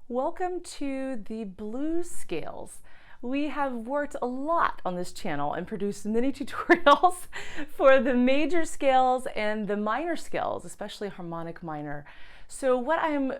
Welcome to the blues scales. We have worked a lot on this channel and produced many tutorials for the major scales and the minor scales, especially harmonic minor. So what I'm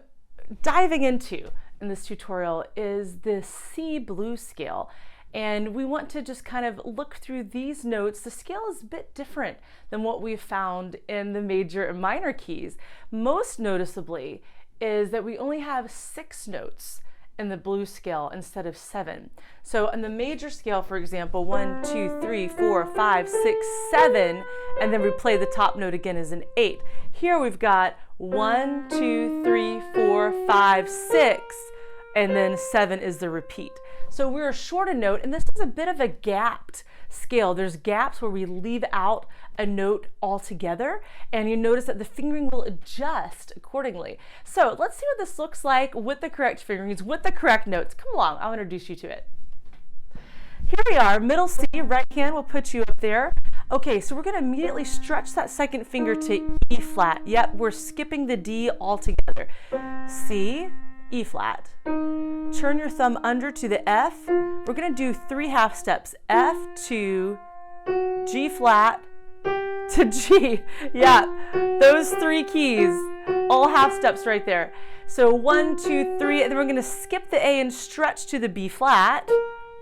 diving into in this tutorial is the C blues scale. And we want to just kind of look through these notes. The scale is a bit different than what we've found in the major and minor keys. Most noticeably is that we only have 6 notes in the blues scale instead of 7. So in the major scale, for example, 1, 2, 3, 4, 5, 6, 7, and then we play the top note again as an 8. Here we've got 1, 2, 3, 4, 5, 6, and then 7 is the repeat. So we're short a note, and this is a bit of a gapped scale. There's gaps where we leave out a note altogether, and you notice that the fingering will adjust accordingly. So let's see what this looks like with the correct fingerings, with the correct notes. Come along, I'll introduce you to it. Here we are, middle C, right hand will put you up there. Okay, so we're going to immediately stretch that second finger to E flat. Yep, we're skipping the D altogether. C, E flat. Turn your thumb under to the F. We're going to do 3 half steps. F to G flat to G. Yeah, those 3 keys, all half steps right there. So 1, 2, 3, and then we're going to skip the A and stretch to the B flat.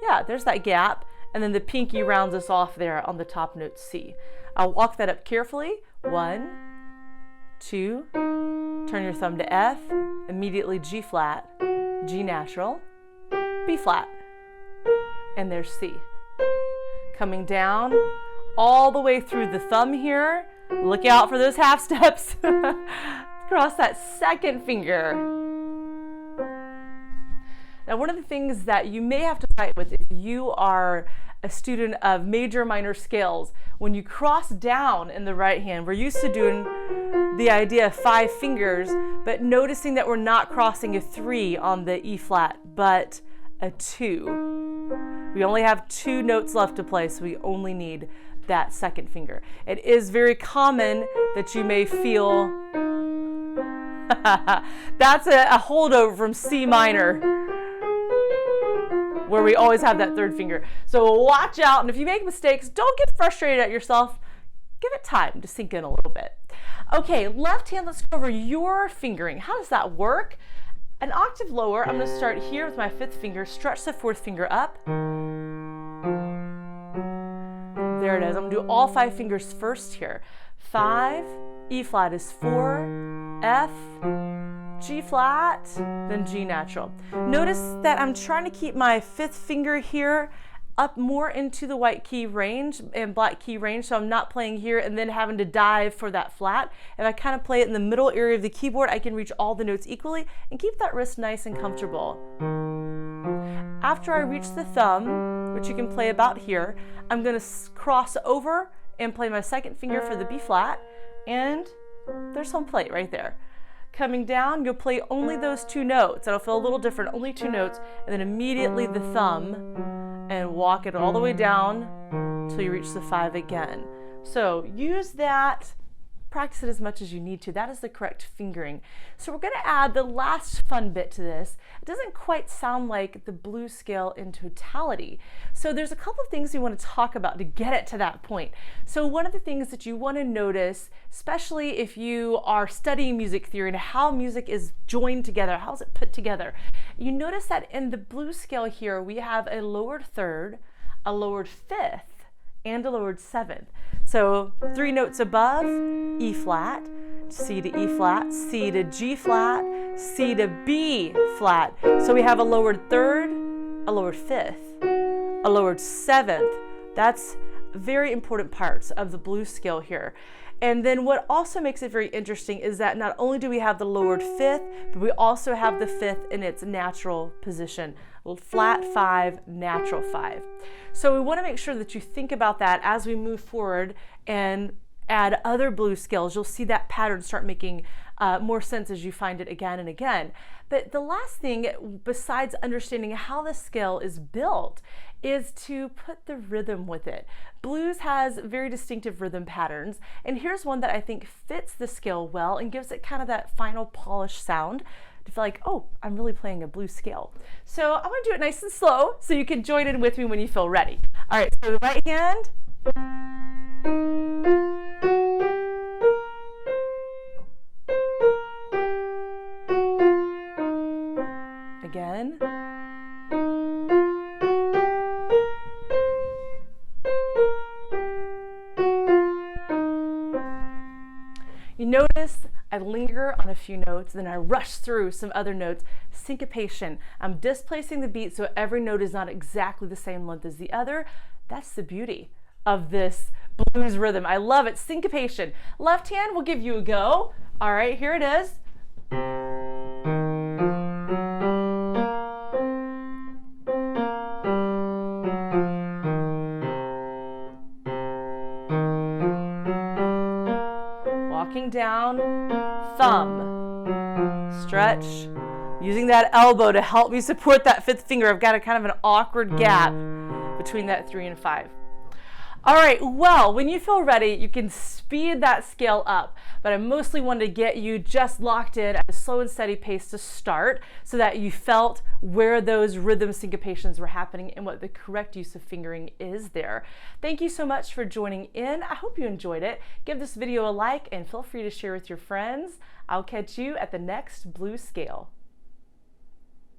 Yeah, there's that gap. And then the pinky rounds us off there on the top note C. I'll walk that up carefully. 1, 2, turn your thumb to F, immediately G flat, G natural, B flat, and there's C. Coming down all the way through the thumb here. Look out for those half steps. Cross that second finger. Now, one of the things that you may have to fight with if you are a student of major minor scales, when you cross down in the right hand, we're used to doing the idea of 5 fingers, but noticing that we're not crossing a 3 on the E flat, but a 2. We only have 2 notes left to play, so we only need that second finger. It is very common that you may feel that's a holdover from C minor, where we always have that 3rd finger. So watch out, and if you make mistakes, don't get frustrated at yourself. Give it time to sink in a little bit. Okay, left hand, let's go over your fingering. How does that work? An octave lower, I'm going to start here with my 5th finger, stretch the 4th finger up. There it is. I'm going to do all 5 fingers first here. 5, E flat is 4, F, G flat, then G natural. Notice that I'm trying to keep my 5th finger here up more into the white key range and black key range, so I'm not playing here and then having to dive for that flat. If I kind of play it in the middle area of the keyboard, I can reach all the notes equally and keep that wrist nice and comfortable. After I reach the thumb, which you can play about here, I'm going to cross over and play my 2nd finger for the B flat, and there's home plate right there. Coming down, you'll play only those 2 notes. It'll feel a little different, only 2 notes, and then immediately the thumb, and walk it all the way down until you reach the 5 again. So use that, practice it as much as you need to. That is the correct fingering. So we're going to add the last fun bit to this. It doesn't quite sound like the blues scale in totality. So there's a couple of things we want to talk about to get it to that point. So one of the things that you want to notice, especially if you are studying music theory and how music is joined together, how is it put together, you notice that in the blues scale here, we have a lowered 3rd, a lowered 5th, and a lowered 7th. So 3 notes above, E flat, C to E flat, C to G flat, C to B flat. So we have a lowered 3rd, a lowered 5th, a lowered 7th. That's very important parts of the blues scale here. And then what also makes it very interesting is that not only do we have the lowered 5th, but we also have the 5th in its natural position. Flat 5, natural 5. So we want to make sure that you think about that as we move forward and add other blues scales. You'll see that pattern start making more sense as you find it again and again. But the last thing, besides understanding how the scale is built, is to put the rhythm with it. Blues has very distinctive rhythm patterns, and here's one that I think fits the scale well and gives it kind of that final polished sound. to feel like, oh, I'm really playing a blues scale. So I'm gonna do it nice and slow so you can join in with me when you feel ready. All right, so right hand. Again. You notice I linger on a few notes, then I rush through some other notes. Syncopation. I'm displacing the beat so every note is not exactly the same length as the other. That's the beauty of this blues rhythm. I love it. Syncopation. Left hand will give you a go. All right, here it is. Walking down, thumb, stretch, using that elbow to help me support that fifth finger. I've got a kind of an awkward gap between that 3 and 5. All right, well, when you feel ready, you can speed that scale up, but I mostly wanted to get you just locked in at a slow and steady pace to start so that you felt where those rhythm syncopations were happening and what the correct use of fingering is there. Thank you so much for joining in. I hope you enjoyed it. Give this video a like and feel free to share with your friends. I'll catch you at the next blues scale.